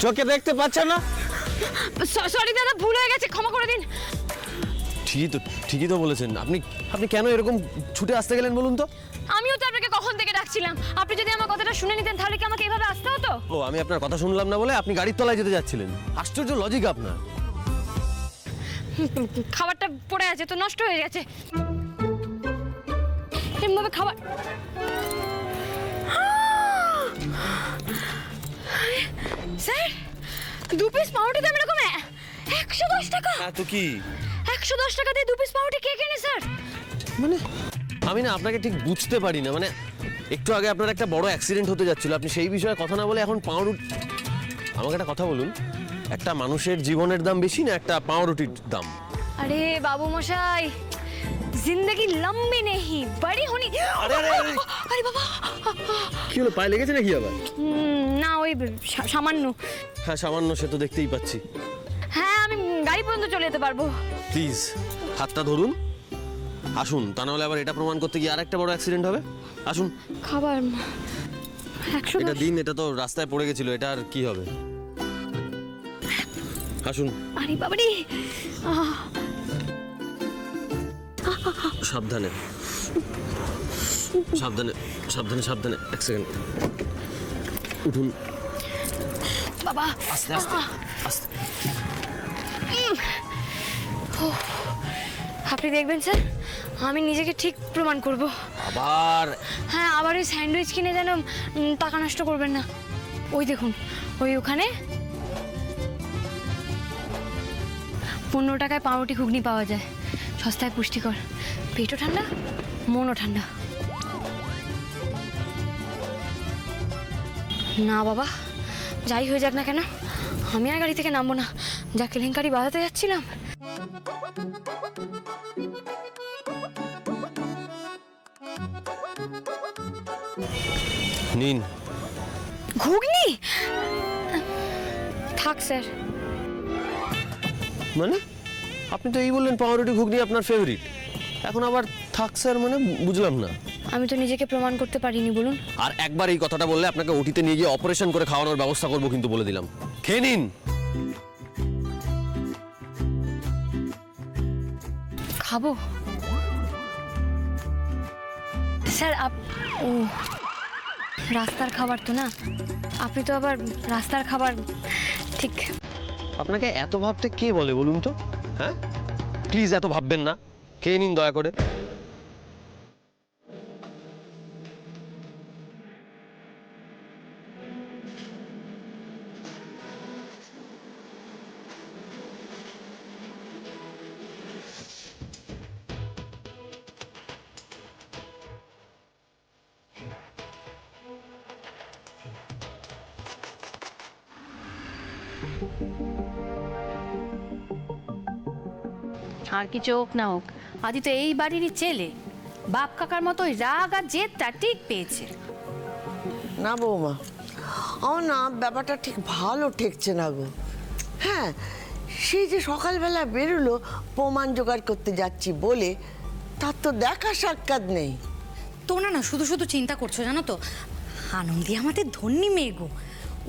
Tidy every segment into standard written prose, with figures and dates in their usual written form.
চোখে দেখতে পাচ্ছেন না? সরি দাদা, ভুল হয়ে গেছে, ক্ষমা করে দিন। ঠিকই তো বলেছেন। আপনি কেন এরকম ছুটে আসতে গেলেন বলুন তো? আমিও তো আপনাকে কখন থেকে ডাকছিলাম, আপনি যদি আমার কথাটা শুনে নিতেন তাহলে কি আমাকে এভাবে আসতে হতো? ও, আমি আপনার কথা শুনলাম না বলে আপনি গাড়ির তলায় যেতে যাচ্ছিলেন? আশ্চর্য লজিক আপনার। খাবারটা পড়ে আছে তো, নষ্ট হয়ে গেছে। এমনভাবে খাবার স্যার, 2 পিস পাউরুটি দাম এরকম 110 টাকা। তো কি 110 টাকা দিয়ে 2 পিস পাউরুটি কে কেনে স্যার? মানে আমি না আপনাকে ঠিক বুঝতে পারি না। মানে একটু আগে আপনার একটা বড় অ্যাক্সিডেন্ট হতে যাচ্ছিল, আপনি সেই বিষয়ে কথা না বলে এখন পাউরুটি। আমাকে একটা কথা বলুন, একটা মানুষের জীবনের দাম বেশি না একটা পাউরুটির দাম? আরে বাবু মশাই, জিন্দগি লম্বি নেহি বড়ি হোনি। আরে আরে আরে, আরে বাবা, কি হলো, পায়ে লেগেছে নাকি আবার? না ওই সামান্য। হ্যাঁ সামান্য, সে তো দেখতেই পাচ্ছি। হ্যাঁ, আমি গাড়ি পর্যন্ত চলে যেতে পারবো। প্লিজ হাতটা ধরুন, আসুন, তা নাহলে আবার এটা প্রমাণ করতে গিয়ে আর একটা বড় অ্যাক্সিডেন্ট হবে। আসুন। খাবার 110। এটা দিন, এটা তো রাস্তায় পড়ে গেছিল, এটা আর কি হবে? আসুন। আরে বাবারে, সাবধানে সাবধানে সাবধানে সাবধানে, এক সেকেন্ড, উঠুন। বাবা আস্তে আস্তে আস্তে। আপনি দেখবেন স্যার, আমি নিজেকে ঠিক প্রমাণ করব। আবার? হ্যাঁ, আবার ওই স্যান্ডউইচ কিনে যেন টাকা নষ্ট করবেন না। ওই দেখুন, ওখানে 15 টাকায় পাউরুটি ঘুগনি পাওয়া যায়, সস্তায় পুষ্টিকর, পেটও ঠান্ডা মনও ঠান্ডা। না বাবা, যাই হয়ে যাক না কেন, আমি আর গাড়ি থেকে নামবো না। যা কেলেঙ্কারি বাজাতে যাচ্ছিলাম। নিন। ঘুগনি থাক স্যার। মানে আপনি তো এই বললেন পাউরুটি ঘুগনি আপনার ফেভারিট, এখন আবার থাক স্যার মানে? বুঝলাম না। আমি তো নিজেকে প্রমাণ করতে পারিনি বলুন। আর একবার এই কথাটা বললে আপনাকে ওটিতে নিয়ে গিয়ে অপারেশন করে খাওয়ানোর ব্যবস্থা করবো, কিন্তু বলে দিলাম। খেয়ে নিন। খাবো স্যার? ও, রাস্তার খাবার তো না, আপনি তো আবার রাস্তার খাবার ঠিক। আপনাকে এত ভাবতে কে বলে বলুন তো? হ্যাঁ, প্লিজ এত ভাববেন না, খেয়ে নিন দয়া করে। আর কিছু হোক না হোক, আদি তো এই বাড়িরই ছেলে, বাপ কাকার মতো রাগ আর জেদটা ঠিক পেয়েছে। না বৌমা, আমার না ব্যাপারটা ঠিক ভালো ঠেকছে না গো। হ্যাঁ, সেই যে সকালবেলা বেরোলো প্রমাণ জোগাড় করতে যাচ্ছি বলে, তার তো দেখা সাক্ষাৎ নেই। তোমরা না শুধু শুধু চিন্তা করছো জানো তো। আনন্দী আমাদের ধন্যী মেয়ে গো,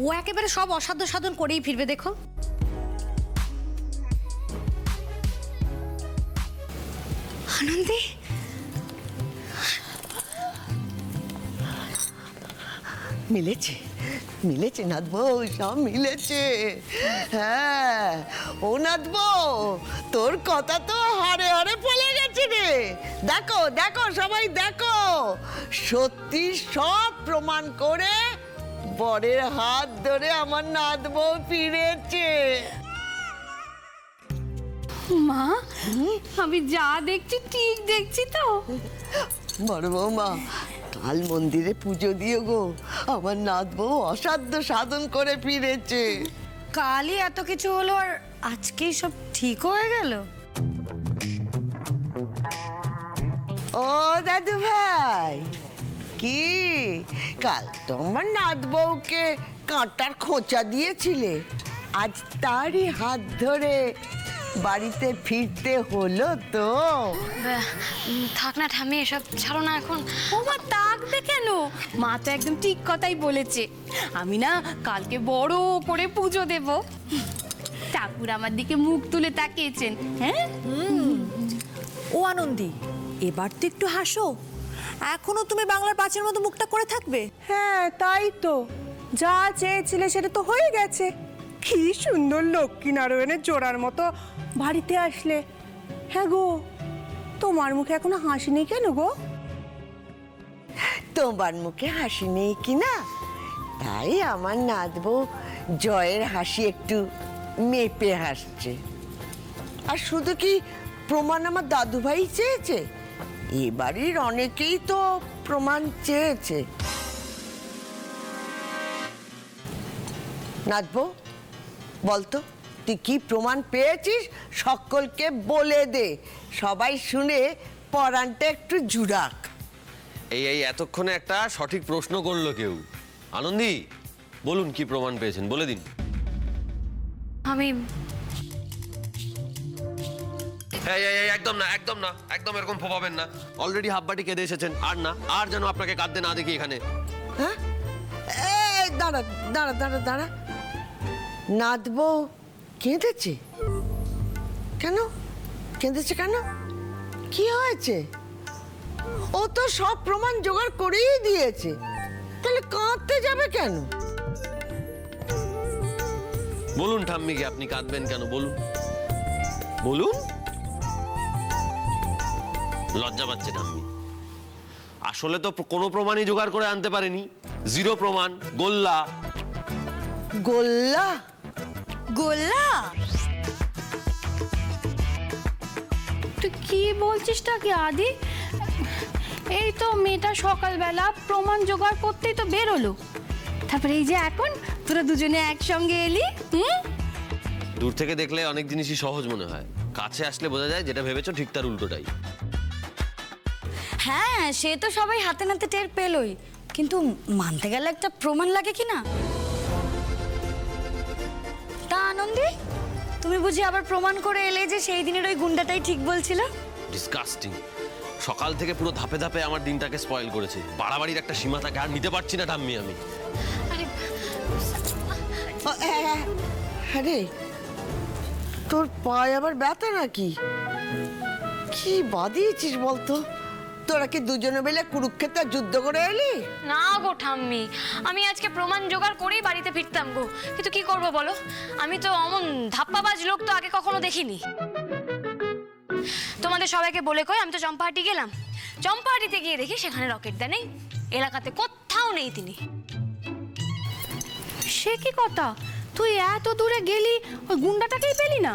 ও একেবারে সব অসাধ্য সাধন করেই ফিরবে দেখো। আনন্দী, মিলেছে মিলেছে নাথ বউ, সব মিলেছে। হ্যাঁ ও নাথ বউ, তোর কথা তো হাড়ে হাড়ে ফলে গেছে রে। দেখো দেখো সবাই দেখো, সত্যি সব প্রমাণ করে বরের হাত ধরে আমার নাথ বউ ফিরেছে। মা, আমি যা দেখছি ঠিক দেখছি তো? বড় বৌমা, কাল মন্দিরে পুজো দিও গো, আমার নাথ বউ অসাধ্য সাধন করে ফিরেছে। কালই এত কিছু হলো আর আজকেই সব ঠিক হয়ে গেল? ও দাদু ভাই, কি কাল তোমার নাথ বউকে কাঁটার খোঁচা দিয়েছিলে, আজ তারই হাত ধরে বাড়িতে ফিরতে হলো তো? থাক না ঠাম্মি, এসব ছাড়ো না এখন। ও মা, থাকবে কেন? মা তো একদম ঠিক কথাই বলেছে। আমি না কালকে বড় করে পুজো দেব। ঠাকুর আমার দিকে মুখ তুলে তাকিয়েছেন। হ্যাঁ, ও আনন্দী, এবার তো একটু হাসো। এখনো তুমি বাংলার পাঁচের মতো মুখটা করে থাকবে? হ্যাঁ তাই তো, যা চেয়েছিলে সেটা তো হয়ে গেছে। কি সুন্দর লক্ষ্মীনারায়ণের জোড়ার মতো বাড়িতে আসলে। হ্যাঁ গো, তোমার মুখে এখনো হাসি নেই কেন গো? তোমার মুখে হাসি নেই কি না, তাই আমার নাতবো জয়ের হাসি একটু মেপে হাসছে। আর শুধু কি প্রমাণ আমার দাদুভাই চেয়েছে, এ বাড়ির অনেকেই তো প্রমাণ চেয়েছে। নাতবো, বলতো তুই কি প্রমাণ পেয়েছিস, সকলকে বলে দে, সবাই শুনে পরাণটা একটু জুড়াক। এই এতক্ষণে একটা সঠিক প্রশ্ন করলো কেউ। আনন্দী, বলুন কি প্রমাণ পেয়েছেন, বলে দিন। আমি একদম না, একদম না, একদম এরকম ফোপাবেন না। অলরেডি হাফ বাটি কেঁদে এসেছেন, আর না, আর যেন আপনাকে কাঁদতে না দেখি এখানে। হ্যাঁ, এই দাঁড়া দাঁড়া দাঁড়া দাঁড়া, নাতবো কেঁদেছে কেন? কেঁদেছে কেন? কি হয়েছে? ও তো সব প্রমাণ জোগাড় করেই দিয়েছে, তাহলে কাঁদতে যাবে কেন? বলুন ঠাম্মিকে, আপনি কাঁদবেন কেন? বলুন, বলুন। লজ্জা পাচ্ছে ঠাম্মি। আসলে তো কোনো প্রমাণই জোগাড় করে আনতে পারেনি, জিরো প্রমাণ, গোল্লা। গোল্লা? গোল্লা? তুই কি বলছিসটা কি আদি? এই তো মেয়েটা সকালবেলা প্রমাণ জোগাড় করতেই তো বেরোলো, তারপরে এই যে এখন তোরা দুজনে একসঙ্গে এলি। দূর থেকে দেখলে অনেক জিনিসই সহজ মনে হয়, কাছে আসলে বোঝা যায় যেটা ভেবেছো ঠিক তার উল্টোটাই। হ্যাঁ, সে তো সবাই হাতে নাতে টের পেলই, কিন্তু মানতে গেলে একটা প্রমাণ লাগে কি না? তা আনন্দী, তুমি বুঝি আবার প্রমাণ করে এলে যে সেই দিনের ওই গুন্ডাটাই ঠিক বলছিল? ডিসকাস্টিং। সকাল থেকে পুরো ধাপে ধাপে আমার দিনটাকে স্পয়েল করেছে। বাড়াবাড়ির একটা সীমা থাকে, আর নিতে পারছি না ঠাম্মি আমি। আরে তোর পায়ে আবার ব্যথা নাকি? কি বাদিয়েছিস বলতো? তোরা কি দুজনে মিলে কুরুক্ষেত্রে যুদ্ধ করে এলি? না গো ঠাম্মি, আমি আজকে প্রমাণ জোগাড় করেই বাড়িতে ফিরতাম গো, কিন্তু কি করব বলো, আমি তো অমন ধাপ্পাবাজ লোক তো আগে কখনো দেখিনি। তোমাদের সবাইকে বলে কই আমি তো চম্পাহাটি গেলাম, চম্পাহাটিতে গিয়ে দেখি সেখানে রকেটদা নেই, এলাকাতে কোথাও নেই তিনি। সে কি কথা, তুই এত দূরে গেলি ওই গুন্ডাটাকেই পেলি না?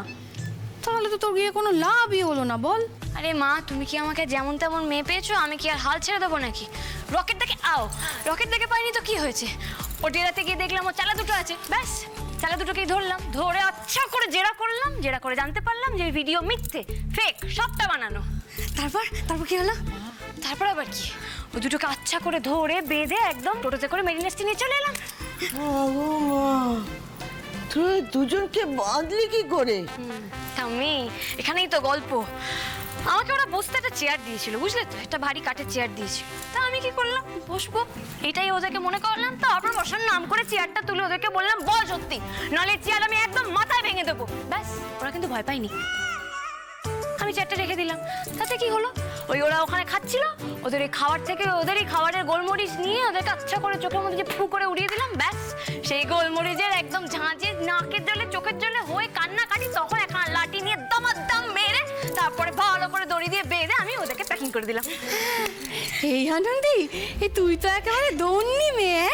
তাহলে তো তোর গিয়ে কোনো লাভই হলো না, বল। আরে মা, তুমি কি আমাকে যেমন তেমন মেয়ে পেয়েছো, আমি কি আর হাল ছেড়ে দেবো নাকি? রকেটদাকে পাইনি তো কি হয়েছে, ও ডেরাতে গিয়ে দেখলাম ও চালা দুটো আছে, ব্যাস চালা দুটোকেই ধরলাম, ধরে আচ্ছা করে জেরা করলাম, জেরা করে জানতে পারলাম যে ভিডিও মিথ্যে, ফেক, সবটা বানানো। তারপর কি হলো? তারপর আবার কি, ও দুটোকে আচ্ছা করে ধরে বেঁধে একদম টোটোতে করে মেরিনেস্টি নিয়ে চলে এলাম। তুই দুজনকে বাঁধলি কি করে? আমি এখানেই তো গল্প। আমাকে ওরা বসতে একটা চেয়ার দিয়েছিল, বুঝলে তো, একটা ভারী কাঠের চেয়ার দিয়েছিল। তা আমি কি করলাম, বসবো এটাই ওদেরকে মনে করলাম, তারপর বসার নাম করে চেয়ারটা তুলে ওদেরকে বললাম বল সত্যি, নাহলে চেয়ার আমি একদম মাথায় ভেঙে দেবো। ব্যাস, ওরা কিন্তু ভয় পায়নি। আমি চেয়ারটা রেখে দিলাম, তাতে কি হলো, ওরা ওখানে খাচ্ছিল, ওদের এই খাবার থেকে ওদের এই খাবারের গোলমরিচ নিয়ে ওদেরকে আচ্ছা করে চোখের মধ্যে যে ফু করে উড়িয়ে দিলাম, ব্যাস সেই গোলমরিচের একদম ঝাঁঝে নাকের জলে চোখের জলে হয়ে কান্নাকাটি, তখন এখন লাঠি নিয়ে দমাদ্দাম মেরে তারপরে ভালো করে দড়ি দিয়ে বেঁধে আমি ওদেরকে প্যাকিং করে দিলাম। এই আনন্দি, এই তুই তো একেবারে দন্নি মেয়ে।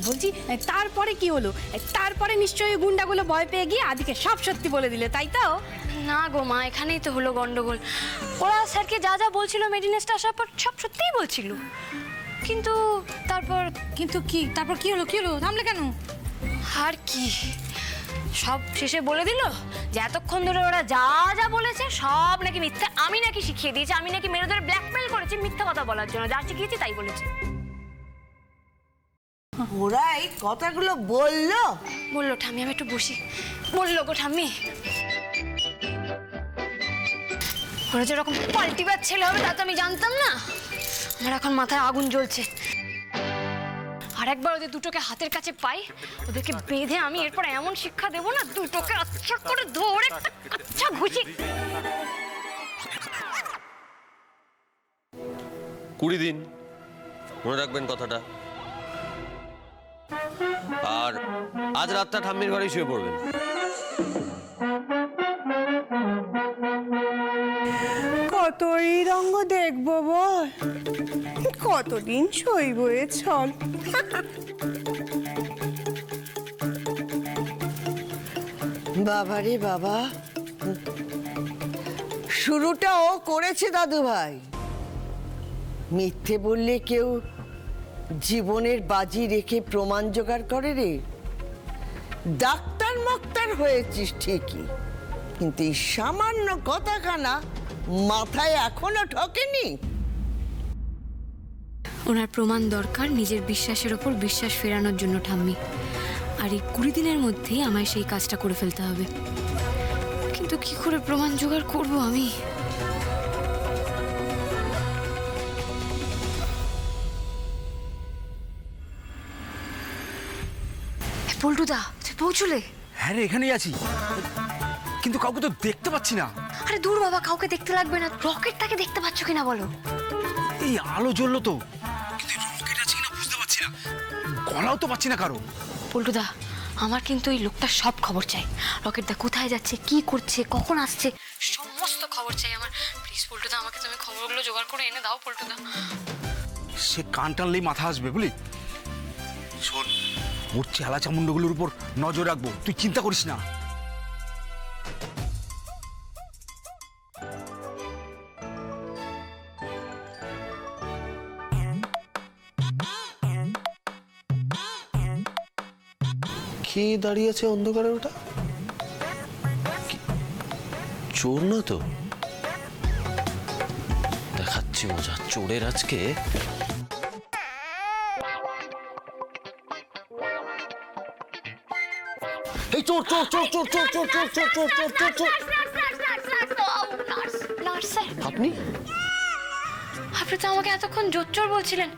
বলছি তারপরে কি হলো? তারপরে নিশ্চয়ই গুন্ডাগুলো ভয় পেয়ে গিয়ে আদিকে সব সত্যি বলে দিলে, তাই তো? না গো মা, এখানেই তো হলো গন্ডগোল। ওরা স্যারকে যা যা বলছিল মেডিনেসটা আসার পর সব সত্যিই বলছিল, কিন্তু তারপর কি হলো? থামলে কেন? আর কি, সব শেষে বলে দিল যে এতক্ষণ ধরে ওরা যা যা বলেছে সব নাকি মিথ্যা, আমি নাকি শিখিয়ে দিয়েছি, আমি নাকি মেরে ধরে ব্ল্যাকমেল করেছি মিথ্যা কথা বলার জন্য, যা শিখিয়েছি তাই বলেছে। ওরা এই কথাগুলো বললো? বললো ঠাম্মি, আমি একটু বসি, বললো গো ঠাম্মি। ওরা যেরকম পাল্টিবার ছেলে হবে তা তো আমি জানতাম না। আমার এখন মাথায় আগুন জ্বলছে। আর একবার ওদের দুটোকে হাতের কাছে পাই, ওদেরকে বেঁধে আমি এরপর এমন শিক্ষা দেবো না, দুটোকে আচ্ছা করে ধরে আচ্ছা ঘুষি। 20 দিন মনে রাখবেন কথাটা। আর আজ রাতটা ঠাম্মির ঘরেই শুয়ে পড়বেন। কতই রঙ্গ দেখবো বল, কতদিন সইব এ ছল। বাবা রে বাবা, শুরুটা ও করেছে দাদু ভাই। মিথ্যে বললে কেউ জীবনের বাজি রেখে প্রমাণ জোগাড় করে রে। ডাক্তার মক্তার হয়েছিস ঠিকই, কিন্তু এই সামান্য কথাখানা মাথায় এখনো ঠকেনি। ওনার প্রমাণ দরকার নিজের বিশ্বাসের ওপর বিশ্বাস ফেরানোর জন্য ঠাম্মি। আর এই 20 দিনের মধ্যেই আমায় সেই কাজটা করে ফেলতে হবে। কিন্তু কি করে প্রমাণ জোগাড় করব আমি? পল্টুদা, তুই পৌঁছলে? হ্যাঁ রে, এখানেই আছি, কিন্তু কাউকে তো দেখতে পাচ্ছি না। আরে দূর বাবা, কাউকে দেখতে লাগবে না। রকেটটাকে দেখতে পাচ্ছ কিনা বলো? এই আলো জ্বললো তো, কিন্তু রকেট আছে কিনা বুঝতে পারছি না, গলাও তো পাচ্ছি না কারো। পল্টুদা, আমার কিন্তু এই লোকটার সব খবর চাই। রকেটদা কোথায় যাচ্ছে, কি করছে, কখন আসছে, সমস্ত খবর চাই আমার। প্লিজ পল্টুদা, আমাকে তুমি খবরগুলো জোগাড় করে এনে দাও পল্টুদা। সে কান টানলেই মাথা আসবে বুঝলি। শোন, ওর চেলা চামুন্ডগুলোর উপর নজর রাখবো, তুই চিন্তা করিস না। কে দাঁড়িয়ে আছে অন্ধকারে? ওটা চোর না তো? দেখাচ্ছি মজা চোরের আজকে। এই চোর চোর চোর চোর চোর চোর চোর চোর চোর চোর চোর চোর। আপনি আপনি তো আমাকে এতক্ষণ জোচ্চোর বলছিলেন,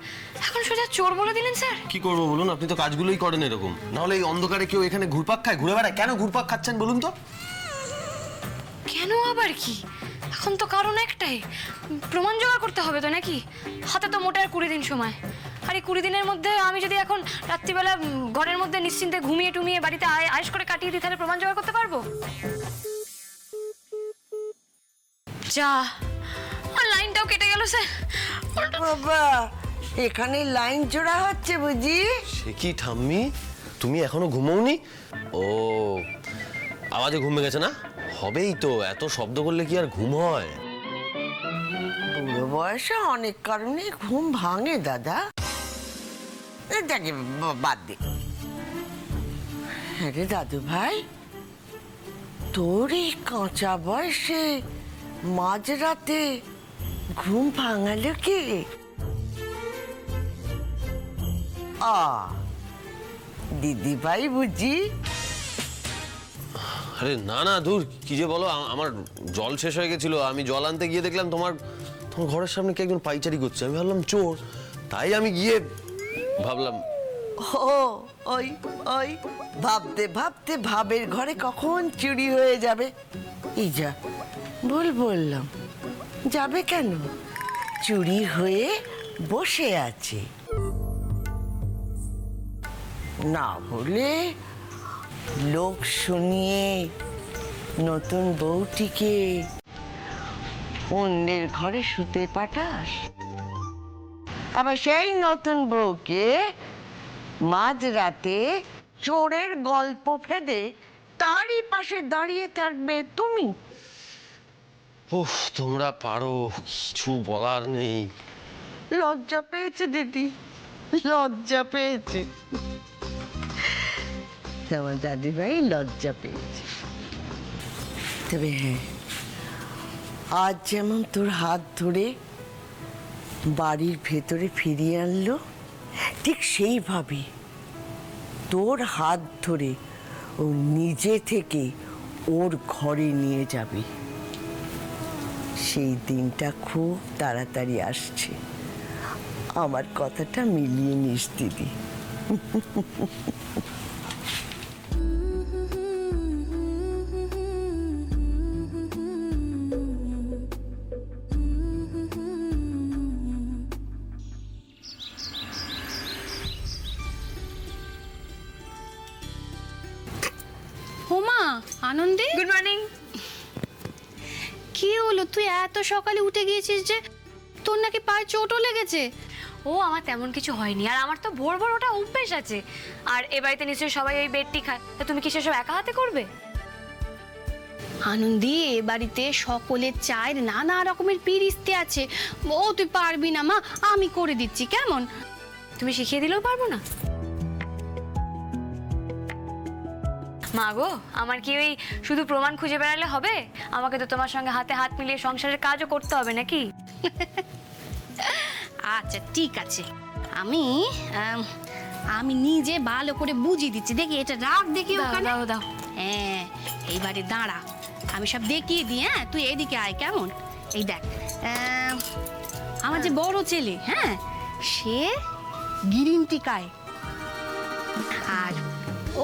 এখন সোজা চোর বলে দিলেন স্যার। কি করবো বলুন? আপনি তো কাজগুলোই করেন এরকম। নাহলে এই অন্ধকারে কেউ এখানে ঘুরপাক খায়, ঘুরে বেড়ায়? কেন ঘুরপাক খাচ্ছেন বলুন তো? কেন আবার কি? এখন তো কারণ একটাই, প্রমাণ জোগাড় করতে হবে তো নাকি? হাতে তো মোটে আর 20 দিন সময়। আর এই 20 দিনের মধ্যে আমি যদি এখন রাত্রিবেলা ঘরের মধ্যে নিশ্চিন্তে ঘুমিয়ে টুমিয়ে বাড়িতে আয়েশ করে কাটিয়ে দিই, তাহলে প্রমাণ জোগাড় করতে পারবো? যা, আর লাইনটাও কেটে গেল স্যার। বাবা, এখানে লাইন জোড়া হচ্ছে বুঝি? সে কি ঠাম্মি, তুমি এখনো ঘুমোওনি? ও, আওয়াজে ঘুম গেছে না? হবেই তো, এত শব্দ করলে কি আর ঘুম হয়? বুড়ো বয়সে অনেক কারণে ঘুম ভাঙে দাদা। দেখে বাদ দে। আরে দাদু ভাই, তোর এই কাঁচা বয়সে মাঝরাতে ঘুম ভাঙালো কে? দিদি ভাই বুঝি? আরে না না, দূর, কি যে বলো। আমার জল শেষ হয়ে গেছিল, আমি জল আনতে গিয়ে দেখলাম তোমার ঘরের সামনে কে একজন পাইচারি করছে। আমি ভাবলাম চোর, তাই আমি গিয়ে ভাবলাম। ও, ওই ওই ভাবতে ভাবতে ভাবের ঘরে কখন চুরি হয়ে যাবে। এই যা বললাম, যাবে কেন? চুরি হয়ে বসে আছে। না বলে লোক শুনিয়ে নতুন বউটিকে অন্যের ঘরে শুতে পাঠাস, আবার সেই নতুন বউকে মাঝরাতে চোরের গল্প ফেদে তারই পাশে দাঁড়িয়ে থাকবে তুমি। উফ, তোমরা পারো, কিছু বলার নেই। লজ্জা পেয়েছে দিদি, লজ্জা পেয়েছে। আমার দাদি ভাই লজ্জা পেয়েছে। তবে হ্যাঁ, আজ যেমন তোর হাত ধরে বাড়ির ভেতরে ফিরিয়ে আনলো, ঠিক সেইভাবে তোর হাত ধরে ও নিজে থেকে ওর ঘরে নিয়ে যাবে। সেই দিনটা খুব তাড়াতাড়ি আসছে। আমার কথাটা মিলিয়ে নিস দিদি। হোমা, আনন্দে, গুড মর্নিং। কি হলো তুই এত সকালে উঠে গিয়েছিস যে? তোর নাকি পায়ে চোটও লেগেছে? ও আমার তেমন কিছু হয়নি, আর আমার তো ভোর ভোর ওটা অভ্যেস আছে। আর এ বাড়িতে নিশ্চয়ই সবাই ওই বেডটি খায়, তা তুমি কি সেসব একা হাতে করবে? আনন্দি, এ বাড়িতে সকলের চায়ের নানা রকমের পিরিস্তে আছে। ও তুই পারবি না মা, আমি করে দিচ্ছি, কেমন? তুমি শিখিয়ে দিলেও পারবো না? মা গো, আমার কি ওই শুধু প্রমাণ খুঁজে বেড়ালে হবে? আমাকে তো তোমার সঙ্গে হাতে হাত মিলিয়ে সংসারের কাজও করতে হবে নাকি? আচ্ছা ঠিক আছে, আমি নিজে ভালো করে বুঝিয়ে দিচ্ছি। দেখি এটা রাখ, দেখি দাও, ওখানে। দাও, দাও। হ্যাঁ, এইবারে দাঁড়া, আমি সব দেখিয়ে দিই। হ্যাঁ, তুই এদিকে আয়, কেমন? এই দেখ, আমার যে বড় ছেলে, হ্যাঁ, সে গ্রিন টি খায়। আর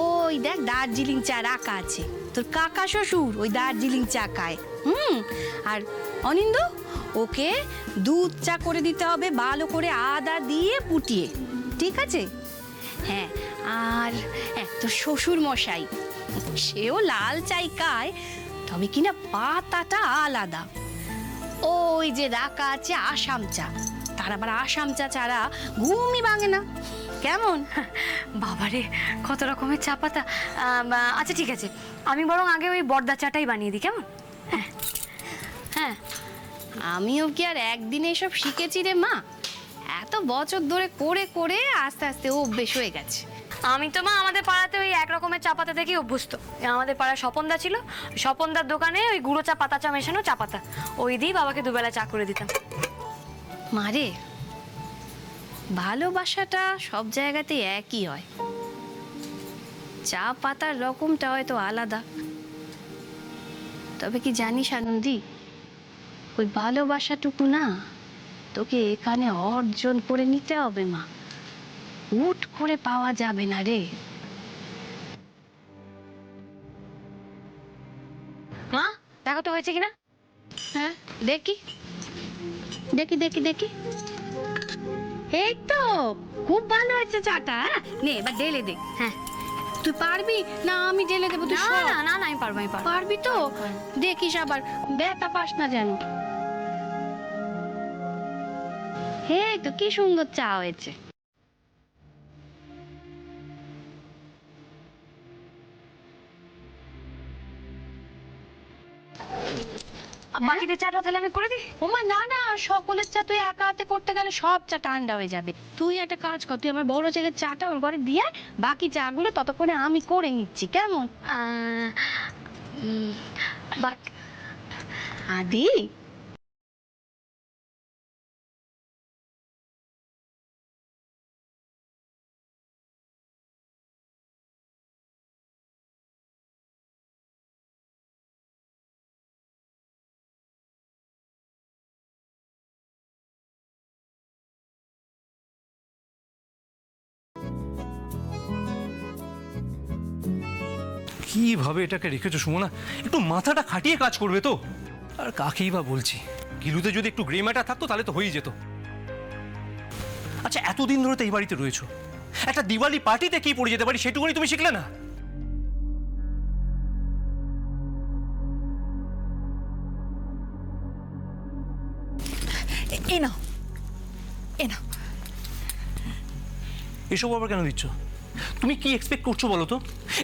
ওই দেখ দার্জিলিং চা রাখা আছে। তোর কাকা শ্বশুর ওই দার্জিলিং চা খায়। আর অনিন্দ, ওকে দুধ চা করে দিতে হবে, ভালো করে আদা দিয়ে ফুটিয়ে, ঠিক আছে? হ্যাঁ, আর হ্যাঁ, তোর শ্বশুর মশাই সেও লাল চাই খায়, তবে কিনা পাতাটা আলাদা। ওই যে রাখা আছে আসাম চা, তার আবার আসাম চা ছাড়া ঘুমই ভাঙে না, কেমন? বাবারে, কত রকমের চা পাতা। আচ্ছা ঠিক আছে, আমি বরং আগে ওই বড়দা চাটাই বানিয়ে দিই, কেমন? হ্যাঁ, আমিও কি আর একদিনে এসব শিখেছি রে মা? এত বছর ধরে করে করে আস্তে আস্তে অভ্যেস হয়ে গেছে। আমি তো মা আমাদের পাড়াতে ওই এক রকমের চা পাতা থেকেই অভ্যস্ত। আমাদের পাড়ায় স্বপনদা ছিল, স্বপনদার দোকানে ওই গুঁড়ো চা, পাতা চা মেশানো চা পাতা, ওই দিয়ে বাবাকে দুবেলা চা করে দিতাম। মারে, ভালোবাসাটা সব জায়গাতেই একই হয়, চা পাতার রকমটা হয়তো আলাদা। তবে কি জানিস আনন্দি, ওই ভালোবাসাটুকু না তোকে এখানে অর্জন করে নিতে হবে মা, হুট করে পাওয়া যাবে না রে। মা দেখো তো হয়েছে কিনা। হ্যাঁ, দেখি দেখি দেখি দেখি, এই তো খুব ভালো হয়েছে চাটা। হ্যাঁ, নে এবার ঢেলে দে। হ্যাঁ, তুই পারবি না আমি ঢেলে দেবো? তুই না সর। না না না, আমি পারবো, আমি পারবো। পারবি তো? দেখিস আবার ব্যথা পাস না যেন। হে, তো কি সুন্দর চা হয়েছে। বাকিদের চাটা তাহলে আমি করে দিই। ওমা না না, সকলের চা তুই একা হাতে করতে গেলে সব চা ঠান্ডা হয়ে যাবে। তুই একটা কাজ কর, তুই আমার বড় ছেলের চাটা ওর ঘরে দিয়ে আয়, বাকি চাগুলো ততক্ষণে আমি করে নিচ্ছি, কেমন? আদি, কিভাবে এটাকে রেখেছো সুমনা? একটু মাথাটা খাটিয়ে কাজ করবে তো। আর কাকেই বা বলছি, গিলুতে যদি একটু গ্রে ম্যাটার থাকতো তাহলে তো হয়েই যেত। আচ্ছা, এতদিন ধরে তো এই বাড়িতে রয়েছো, একটা দিওয়ালি পার্টিতে কি পড়ে যেতে পারি সেটুকুনি তুমি শিখলে না? এ নাও, এ নাও। এসব আবার কেন দিচ্ছ? তুমি কি এক্সপেক্ট করছো বলো তো?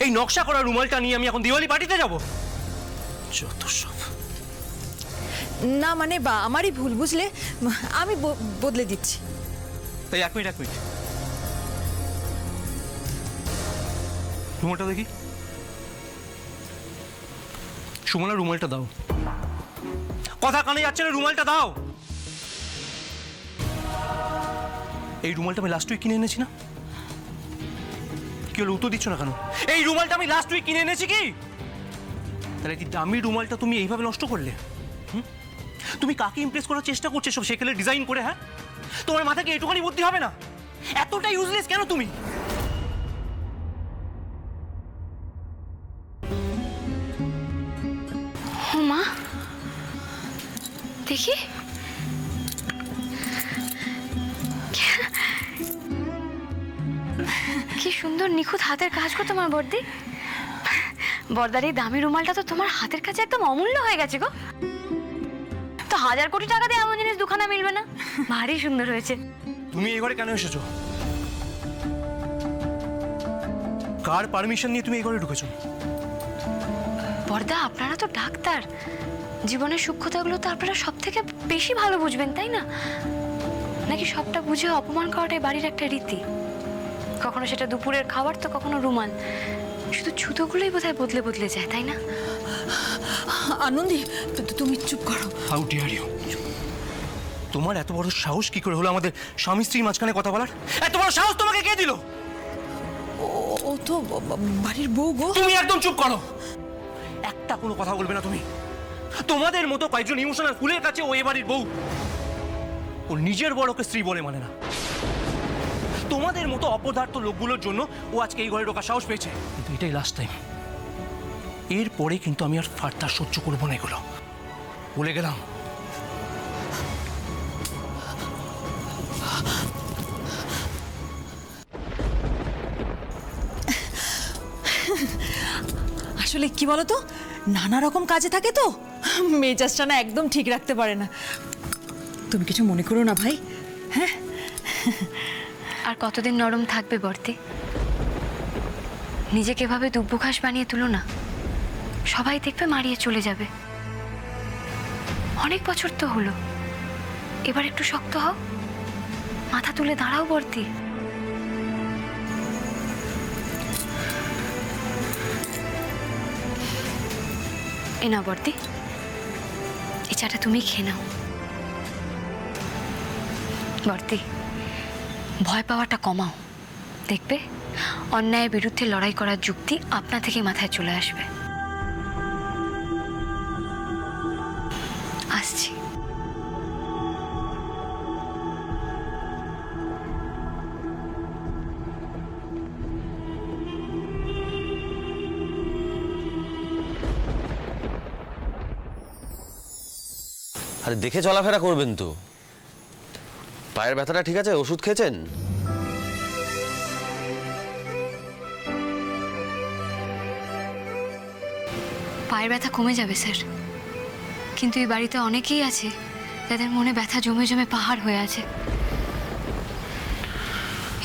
এই নকশা করা রুমালটা নিয়ে আমি এখন দিওয়ালি পার্টিতে যাব? যত সব। না মানে বা আমারই ভুল, বুঝলে? আমি বদলে দিচ্ছি। তাই এক মিনিট রুমালটা দেখি। সুমনা, রুমালটা দাও। কথা কানে যাচ্ছে না, রুমালটা দাও। এই রুমালটা আমি লাস্ট উইক কিনে এনেছি না? কি হলো, উত্তর দিচ্ছ না কেন? এই রুমালটা আমি লাস্ট উইক কিনে এনেছি কি? তাহলে কি দামি রুমালটা তুমি এইভাবে নষ্ট করলে? তুমি কাকে ইমপ্রেস করার চেষ্টা করছো সব সেকেলে ডিজাইন করে? হ্যাঁ, তোমার মাথায় কি এটুখানি বুদ্ধি হবে না? এতটা ইউজলেস কেন তুমি? ও মা, দেখি কি সুন্দর নিখুঁত হাতের কাজ গো তোমার বর্দি। বর্দার এই দামি রুমালটা তো তোমার হাতের কাছে একদম অমূল্য হয়ে গেছে গো। তো 1000 কোটি টাকা দিয়ে এমন জিনিস দুখানা মিলবে না। ভারী সুন্দর হয়েছে। তুমি এই ঘরে কেন এসেছো? কার পারমিশন নিয়ে তুমি এই ঘরে ঢুকেছো? বর্দা, আপনারা তো ডাক্তার, জীবনের সূক্ষ্মতাগুলো তো আপনারা সব থেকে বেশি ভালো বুঝবেন, তাই না? নাকি সবটা বুঝে অপমান করাটাই বাড়ির একটা রীতি? কখনো সেটা দুপুরের খাবার, তো কখনো রুমাল। শুধু ছুতোগুলোই বোধহয় বদলে বদলে যায়, তাই না? আনন্দী, তুমি চুপ করো। How dear you! তোমার এত বড় সাহস কি করে হলো আমাদের স্বামী স্ত্রীর মাঝখানে কথা বলার? এত বড় সাহস তোমাকে কে দিল? ও তো বাড়ির বউ গো। তুমি একদম চুপ করো, একটা কোনো কথা বলবে না তুমি। তোমাদের মতো কয়েকজন ইমোশনাল ফুলের কাছে ও এ বাড়ির বউ। ও নিজের বড়কে স্ত্রী বলে মানে না। তোমাদের মতো অপদার্থ লোকগুলোর জন্য ও আজকে এই ঘরে ঢোকার সাহস পেয়েছে। কিন্তু এটাই লাস্ট টাইম। এরপরে কিন্তু আমি আর ফার্দার সহ্য করবো না এগুলো, বলে গেলাম। আসলে কি বলতো, নানা রকম কাজে থাকে তো মেজাজটা না একদম ঠিক রাখতে পারে না। তুমি কিছু মনে করো না ভাই। হ্যাঁ, আর কতদিন নরম থাকবে বর্দি? নিজেকে এভাবে দুব্বু ঘাস বানিয়ে তুলো না, সবাই দেখবে মারিয়ে চলে যাবে। অনেক বছর তো হলো, এবার একটু শক্ত হও, মাথা তুলে দাঁড়াও বর্দি। এ না বর্দি, এই চাটা তুমি খেয়ে নাও। বর্দি, ভয় পাওয়াটা কমাও, দেখবে অন্যায়ের বিরুদ্ধে লড়াই করার যুক্তি আপনা থেকে মাথায় চলে আসবে। আসছি। আরে দেখে চলাফেরা করবেন তো। পায়ের ব্যথাটা ঠিক আছে? ওষুধ খেয়েছেন? পায়ের ব্যথা কমে যাবে স্যার, কিন্তু এই বাড়িতে অনেকেই আছে যাদের মনে ব্যথা জমে জমে পাহাড় হয়ে আছে।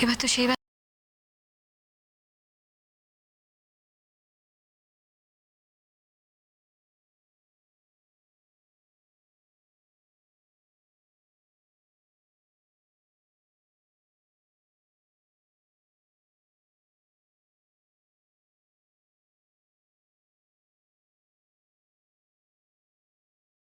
এবার তো সেই ব্যথা